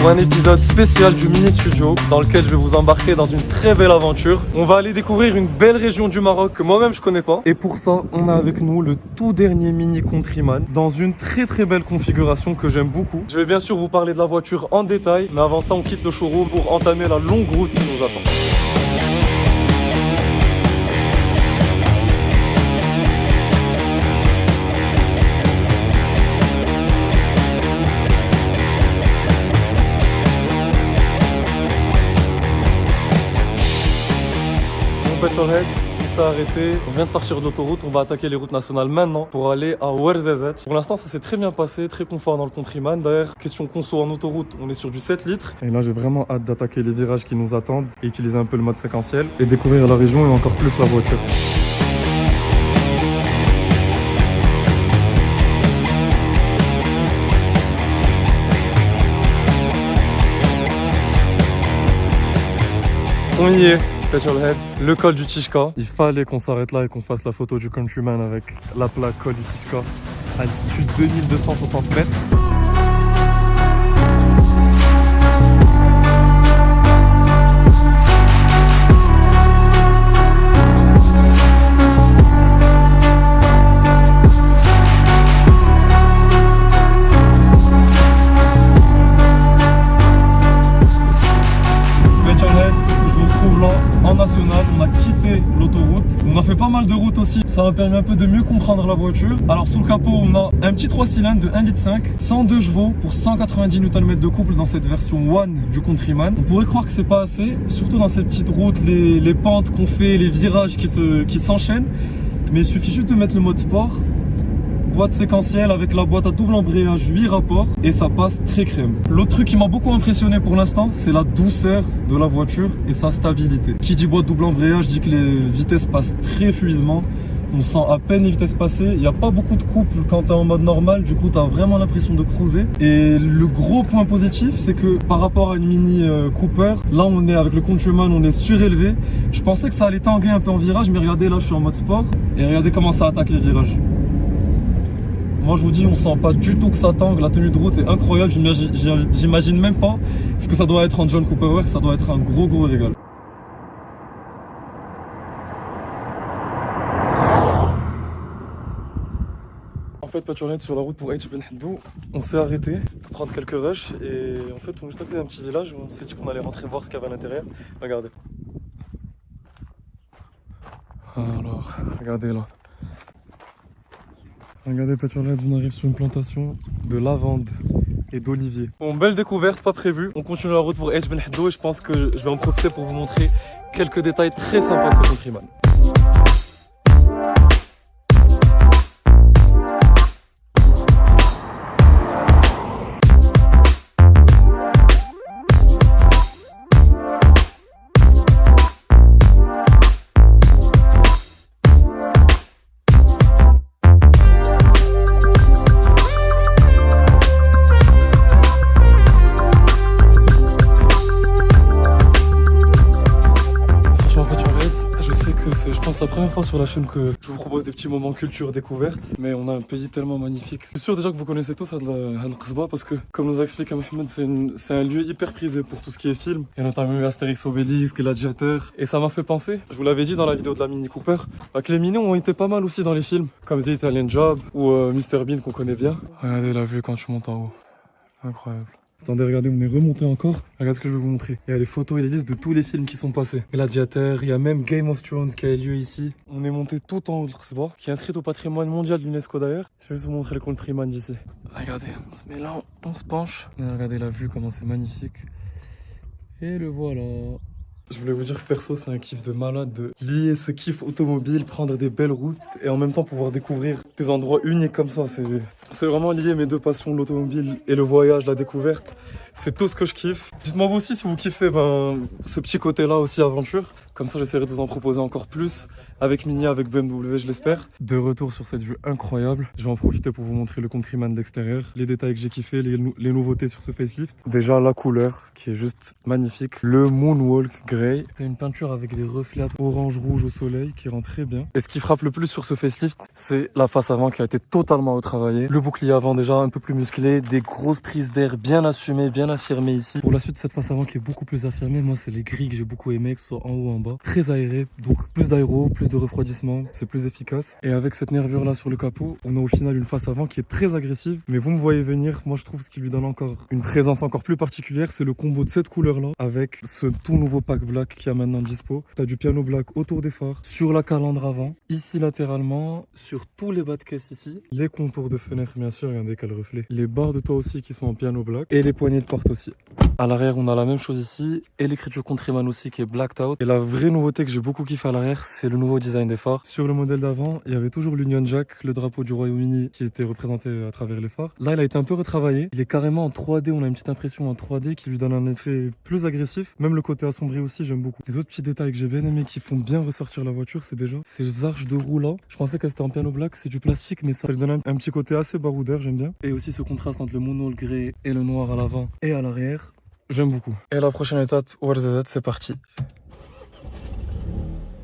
un épisode spécial du Mini Studio dans lequel je vais vous embarquer dans une très belle aventure. On va aller découvrir une belle région du Maroc que moi-même je connais pas. Et pour ça, on a avec nous le tout dernier Mini Countryman dans une très belle configuration que j'aime beaucoup. Je vais bien sûr vous parler de la voiture en détail, mais avant ça, on quitte le showroom pour entamer la longue route qui nous attend. Petrolhead, il s'est arrêté, on vient de sortir de l'autoroute, on va attaquer les routes nationales maintenant pour aller à Ouarzazate. Pour l'instant ça s'est très bien passé, très confort dans le Countryman. D'ailleurs, question conso en autoroute, on est sur du 7 litres. Et là j'ai vraiment hâte d'attaquer les virages qui nous attendent et utiliser un peu le mode séquentiel et découvrir la région et encore plus la voiture. On y est. Petrolhead, le col du Tishka. Il fallait qu'on s'arrête là et qu'on fasse la photo du Countryman avec la plaque col du Tishka. Altitude 2260 mètres. En national, on a quitté l'autoroute. On a fait pas mal de routes aussi. Ça m'a permis un peu de mieux comprendre la voiture. Alors sous le capot, on a un petit 3 cylindres de 1,5 litre, 102 chevaux pour 190 Nm de couple dans cette version One du Countryman. On pourrait croire que c'est pas assez, surtout dans ces petites routes, les pentes qu'on fait, les virages qui s'enchaînent. Mais il suffit juste de mettre le mode sport. Boîte séquentielle avec la boîte à double embrayage 8 rapports et ça passe très crème. L'autre truc qui m'a beaucoup impressionné pour l'instant, c'est la douceur de la voiture et sa stabilité. Qui dit boîte double embrayage dit que les vitesses passent très fluidement. On sent à peine les vitesses passer. Il n'y a pas beaucoup de couple quand tu es en mode normal. Du coup, tu as vraiment l'impression de cruiser. Et le gros point positif, c'est que par rapport à une Mini Cooper, là, on est avec le Countryman, on est surélevé. Je pensais que ça allait tanguer un peu en virage, mais regardez, là, je suis en mode sport. Et regardez comment ça attaque les virages. Moi je vous dis, on sent pas du tout que ça tangue, la tenue de route est incroyable, j'imagine même pas ce que ça doit être en John Cooper Works, ça doit être un gros régal. En fait, Petrolhead sur la route pour H Ben Haddou, on s'est arrêté pour prendre quelques rushs et en fait on est juste à côté d'un petit village où on s'est dit qu'on allait rentrer voir ce qu'il y avait à l'intérieur. Regardez. Alors, regardez là. Regardez Petrolhead, on arrive sur une plantation de lavande et d'olivier. Bon, belle découverte, pas prévue. On continue la route pour H Ben Haddou et je pense que je vais en profiter pour vous montrer quelques détails très sympas sur Countryman. C'est la première fois sur la chaîne que je vous propose des petits moments culture découverte, mais on a un pays tellement magnifique. Je suis sûr déjà que vous connaissez tous Al-Qasbah parce que, comme nous a expliqué Mohamed, c'est un lieu hyper prisé pour tout ce qui est film. Il y a notamment eu Astérix Obélix, Gladiateur, et ça m'a fait penser, je vous l'avais dit dans la vidéo de la Mini Cooper, que les Mini ont été pas mal aussi dans les films, comme The Italian Job ou Mr Bean qu'on connaît bien. Regardez la vue quand tu montes en haut, incroyable. Attendez, regardez, on est remonté encore. Regardez ce que je vais vous montrer. Il y a les photos et les listes de tous les films qui sont passés. Gladiateur, il y a même Game of Thrones qui a lieu ici. On est monté tout en haut de Al-Qasbah, qui est inscrit au patrimoine mondial de l'UNESCO d'ailleurs. Je vais juste vous montrer le Countryman d'ici. Regardez, on se met là, on se penche. Et regardez la vue, comment c'est magnifique. Et le voilà. Je voulais vous dire que perso, c'est un kiff de malade de lier ce kiff automobile, prendre des belles routes et en même temps pouvoir découvrir des endroits uniques comme ça. C'est vraiment lié mes deux passions, l'automobile et le voyage, la découverte. C'est tout ce que je kiffe. Dites-moi vous aussi si vous kiffez ce petit côté-là aussi aventure. Comme ça, j'essaierai de vous en proposer encore plus avec Mini, avec BMW, je l'espère. De retour sur cette vue incroyable, je vais en profiter pour vous montrer le Countryman de l'extérieur, les détails que j'ai kiffé, les nouveautés sur ce facelift. Déjà, la couleur qui est juste magnifique. Le Moonwalk Grey. C'est une peinture avec des reflets orange-rouge au soleil qui rend très bien. Et ce qui frappe le plus sur ce facelift, c'est la face avant qui a été totalement retravaillée. Le bouclier avant déjà un peu plus musclé, des grosses prises d'air bien assumées, bien bien affirmé ici. Pour la suite, cette face avant qui est beaucoup plus affirmée, moi c'est les grilles que j'ai beaucoup aimé, que ce soit en haut ou en bas. Très aéré, donc plus d'aéro, plus de refroidissement, c'est plus efficace. Et avec cette nervure là sur le capot, on a au final une face avant qui est très agressive. Mais vous me voyez venir, moi je trouve ce qui lui donne encore une présence encore plus particulière, c'est le combo de cette couleur là avec ce tout nouveau pack black qui a maintenant dispo. T'as du piano black autour des phares, sur la calandre avant, ici latéralement, sur tous les bas de caisse ici, les contours de fenêtre bien sûr, regardez quel reflet, les barres de toit aussi qui sont en piano black et les poignées de porte aussi. À l'arrière, on a la même chose ici et l'écriture Countryman aussi qui est blacked out. Et la vraie nouveauté que j'ai beaucoup kiffé à l'arrière, c'est le nouveau design des phares. Sur le modèle d'avant, il y avait toujours l'Union Jack, le drapeau du Royaume-Uni qui était représenté à travers les phares. Là, il a été un peu retravaillé. Il est carrément en 3D, on a une petite impression en 3D qui lui donne un effet plus agressif. Même le côté assombri aussi, j'aime beaucoup. Les autres petits détails que j'ai bien aimés qui font bien ressortir la voiture, c'est déjà ces arches de roue là. Je pensais qu'elles étaient en piano black, c'est du plastique, mais ça lui donne un petit côté assez baroudeur, j'aime bien. Et aussi ce contraste entre le mono, le grès et le noir à l'avant et à l'arrière. J'aime beaucoup. Et la prochaine étape, Ouarzazate, c'est parti.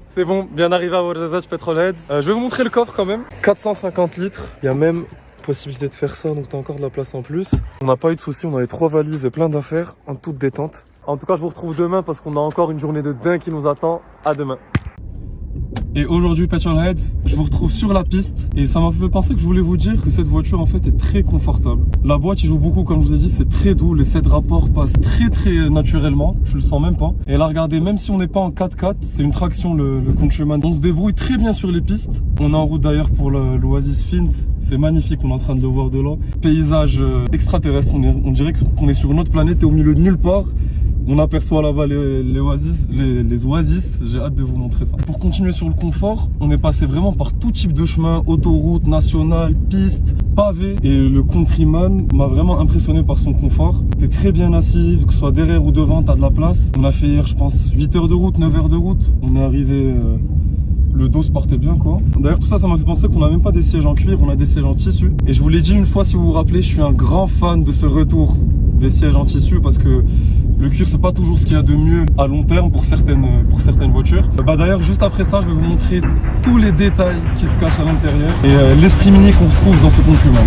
C'est bon, bien arrivé à Ouarzazate Petrolheads. Je vais vous montrer le coffre quand même. 450 litres. Il y a même possibilité de faire ça, donc t'as encore de la place en plus. On n'a pas eu de soucis, on avait 3 valises et plein d'affaires en toute détente. En tout cas, je vous retrouve demain parce qu'on a encore une journée de dingue qui nous attend. À demain. Et aujourd'hui, Petrolheads, je vous retrouve sur la piste et ça m'a fait penser que je voulais vous dire que cette voiture en fait est très confortable. La boîte il joue beaucoup, comme je vous ai dit, c'est très doux, les 7 rapports passent très naturellement, tu le sens même pas. Et là regardez, même si on n'est pas en 4x4, c'est une traction le Countryman. On se débrouille très bien sur les pistes. On est en route d'ailleurs pour l'Oasis Fint, c'est magnifique, on est en train de le voir de là. Paysage extraterrestre, on dirait qu'on est sur une autre planète et au milieu de nulle part. On aperçoit là-bas les oasis, j'ai hâte de vous montrer ça. Pour continuer sur le confort, on est passé vraiment par tout type de chemin, autoroute, nationale, piste, pavé. Et le Countryman m'a vraiment impressionné par son confort. T'es très bien assis, que ce soit derrière ou devant, t'as de la place. On a fait hier, je pense, 8 heures de route, 9 heures de route. On est arrivé, le dos se portait bien quoi. D'ailleurs tout ça, ça m'a fait penser qu'on n'a même pas des sièges en cuir, on a des sièges en tissu. Et je vous l'ai dit une fois, si vous vous rappelez, je suis un grand fan de ce retour des sièges en tissu parce que le cuir c'est pas toujours ce qu'il y a de mieux à long terme pour certaines voitures. D'ailleurs juste après ça je vais vous montrer tous les détails qui se cachent à l'intérieur et l'esprit mini qu'on retrouve dans ce Countryman.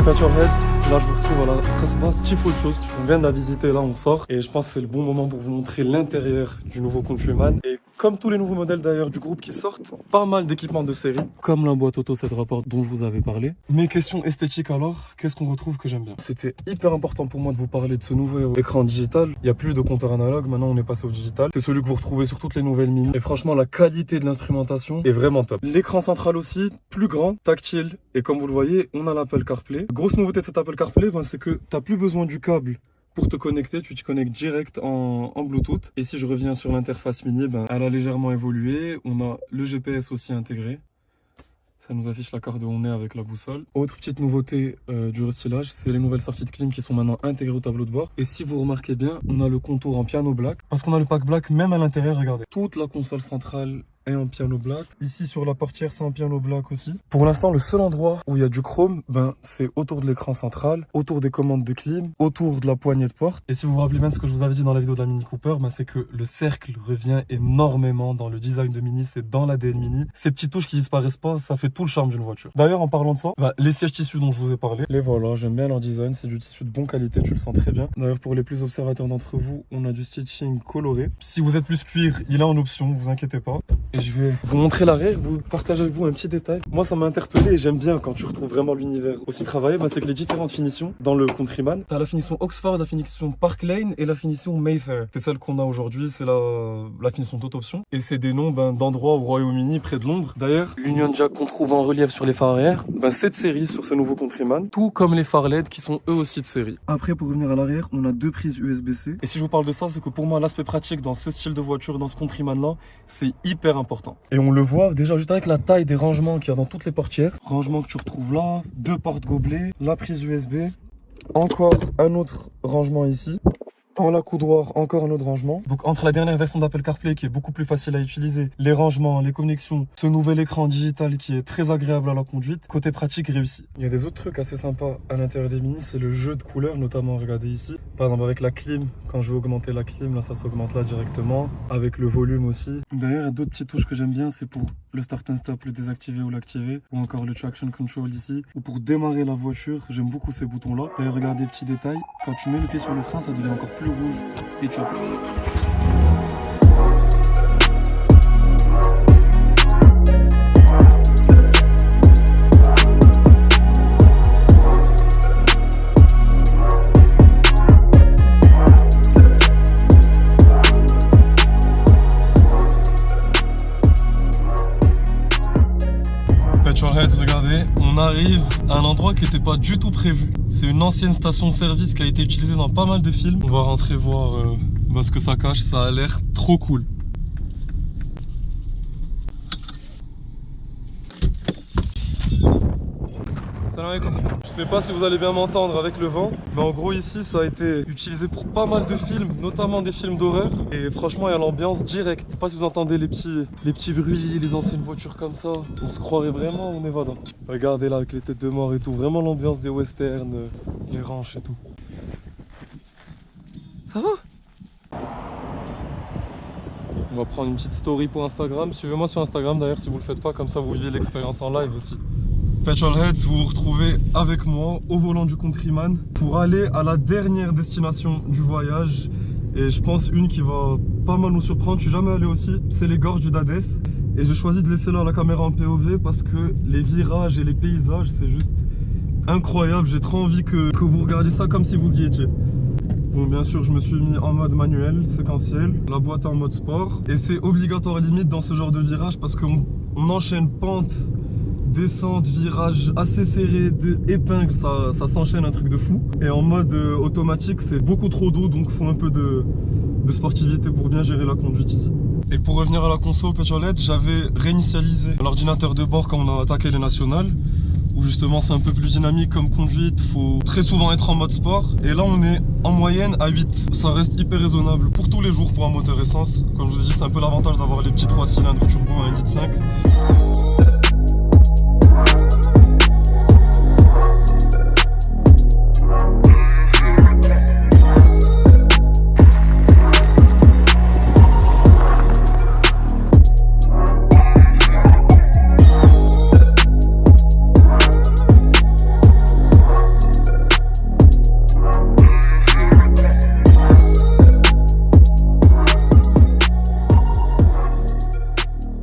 Petrolheads, là je vous retrouve à la Kasbah Tifo-Chose. On vient de la visiter, là on sort et je pense que c'est le bon moment pour vous montrer l'intérieur du nouveau Countryman. Et comme tous les nouveaux modèles d'ailleurs du groupe qui sortent, pas mal d'équipements de série, comme la boîte auto 7 rapports dont je vous avais parlé. Mais question esthétique alors, qu'est-ce qu'on retrouve que j'aime bien? C'était hyper important pour moi de vous parler de ce nouveau écran digital. Il n'y a plus de compteur analogue, maintenant on est passé au digital. C'est celui que vous retrouvez sur toutes les nouvelles Mini. Et franchement la qualité de l'instrumentation est vraiment top. L'écran central aussi, plus grand, tactile. Et comme vous le voyez, on a l'Apple CarPlay. Grosse nouveauté de cet Apple CarPlay, c'est que tu n'as plus besoin du câble pour te connecter, tu te connectes direct en Bluetooth. Et si je reviens sur l'interface Mini, elle a légèrement évolué. On a le GPS aussi intégré. Ça nous affiche la carte où on est avec la boussole. Autre petite nouveauté du restylage, c'est les nouvelles sorties de clim qui sont maintenant intégrées au tableau de bord. Et si vous remarquez bien, on a le contour en piano black. Parce qu'on a le pack black même à l'intérieur, regardez. Toute la console centrale est en piano black. Ici sur la portière, c'est en piano black aussi. Pour l'instant, le seul endroit où il y a du chrome, c'est autour de l'écran central, autour des commandes de clim, autour de la poignée de porte. Et si vous vous rappelez bien ce que je vous avais dit dans la vidéo de la Mini Cooper, c'est que le cercle revient énormément dans le design de Mini, c'est dans l'ADN Mini. Ces petites touches qui disparaissent pas, ça fait tout le charme d'une voiture. D'ailleurs, en parlant de ça, les sièges tissus dont je vous ai parlé, les voilà, j'aime bien leur design, c'est du tissu de bonne qualité, tu le sens très bien. D'ailleurs, pour les plus observateurs d'entre vous, on a du stitching coloré. Si vous êtes plus cuir, il est en option, vous inquiétez pas. Et je vais vous montrer l'arrière, vous partager avec vous un petit détail. Moi, ça m'a interpellé et j'aime bien quand tu retrouves vraiment l'univers aussi travaillé. C'est que les différentes finitions dans le Countryman, tu as la finition Oxford, la finition Park Lane et la finition Mayfair. C'est celle qu'on a aujourd'hui, c'est la finition toute option. Et c'est des noms d'endroits au Royaume-Uni, près de Londres. D'ailleurs, l'Union Jack qu'on trouve en relief sur les phares arrière, c'est de série sur ce nouveau Countryman, tout comme les phares LED qui sont eux aussi de série. Après, pour revenir à l'arrière, on a 2 prises USB-C. Et si je vous parle de ça, c'est que pour moi, l'aspect pratique dans ce style de voiture, dans ce Countryman-là, c'est hyper important. Et on le voit déjà juste avec la taille des rangements qu'il y a dans toutes les portières. Rangement que tu retrouves là, 2 portes gobelets, la prise USB, encore un autre rangement ici. Dans la coudoir, encore un autre rangement. Donc entre la dernière version d'Apple CarPlay qui est beaucoup plus facile à utiliser, les rangements, les connexions, ce nouvel écran digital qui est très agréable à la conduite, côté pratique réussi. Il y a des autres trucs assez sympas à l'intérieur des Mini, c'est le jeu de couleurs, notamment regardez ici. Par exemple avec la clim, quand je veux augmenter la clim, là ça s'augmente là directement, avec le volume aussi. D'ailleurs il y a d'autres petites touches que j'aime bien, c'est pour le start and stop, le désactiver ou l'activer, ou encore le traction control ici, ou pour démarrer la voiture, j'aime beaucoup ces boutons là. D'ailleurs regardez, petit détail, quand tu mets le pied sur le frein, ça devient encore plus rouge et chop. Petrolheads, regardez, on arrive à un endroit qui n'était pas du tout prévu. C'est une ancienne station-service qui a été utilisée dans pas mal de films. On va rentrer voir ce que ça cache, ça a l'air trop cool. Salam alaikum. Je sais pas si vous allez bien m'entendre avec le vent, mais en gros ici ça a été utilisé pour pas mal de films, notamment des films d'horreur. Et franchement il y a l'ambiance directe. Je sais pas si vous entendez les petits bruits, les anciennes voitures comme ça. On se croirait vraiment au Nevada. Regardez là avec les têtes de mort et tout, vraiment l'ambiance des westerns, les ranchs et tout. Ça va? On va prendre une petite story pour Instagram. Suivez-moi sur Instagram d'ailleurs si vous le faites pas, comme ça vous vivez l'expérience en live aussi. Petrolheads, vous vous retrouvez avec moi au volant du Countryman pour aller à la dernière destination du voyage. Et je pense une qui va pas mal nous surprendre, je suis jamais allé aussi, c'est les gorges du Dades. Et j'ai choisi de laisser là la caméra en POV parce que les virages et les paysages, c'est juste incroyable. J'ai trop envie que vous regardiez ça comme si vous y étiez. Bon, bien sûr, je me suis mis en mode manuel, séquentiel, la boîte en mode sport. Et c'est obligatoire limite dans ce genre de virage parce qu'on enchaîne pente, descente, virage assez serré, de épingle, ça s'enchaîne un truc de fou. Et en mode automatique, c'est beaucoup trop doux, donc il faut un peu de sportivité pour bien gérer la conduite ici. Et pour revenir à la console Petrolheads, j'avais réinitialisé l'ordinateur de bord quand on a attaqué les nationales, où justement c'est un peu plus dynamique comme conduite, faut très souvent être en mode sport. Et là on est en moyenne à 8, ça reste hyper raisonnable pour tous les jours pour un moteur essence. Comme je vous ai dit, c'est un peu l'avantage d'avoir les petits 3 cylindres turbo à 1,5 litre.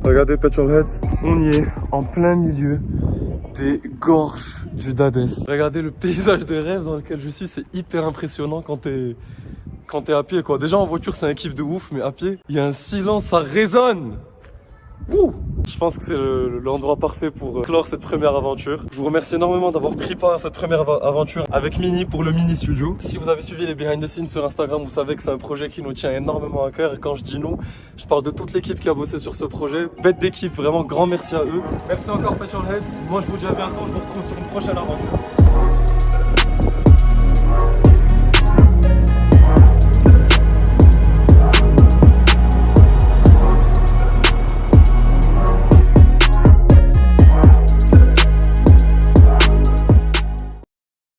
Regardez Petrolheads, on y est en plein milieu des gorges du Dades. Regardez le paysage de rêve dans lequel je suis, c'est hyper impressionnant quand t'es à pied quoi. Déjà en voiture c'est un kiff de ouf, mais à pied, il y a un silence, ça résonne. Ouh. Je pense que c'est l'endroit parfait pour clore cette première aventure. Je vous remercie énormément d'avoir pris part à cette première aventure avec Mini pour le Mini Studio. Si vous avez suivi les behind the scenes sur Instagram, vous savez que c'est un projet qui nous tient énormément à cœur. Et quand je dis nous, je parle de toute l'équipe qui a bossé sur ce projet. Bête d'équipe, vraiment grand merci à eux. Merci encore Petrolheads. Moi je vous dis à bientôt, je vous retrouve sur une prochaine aventure.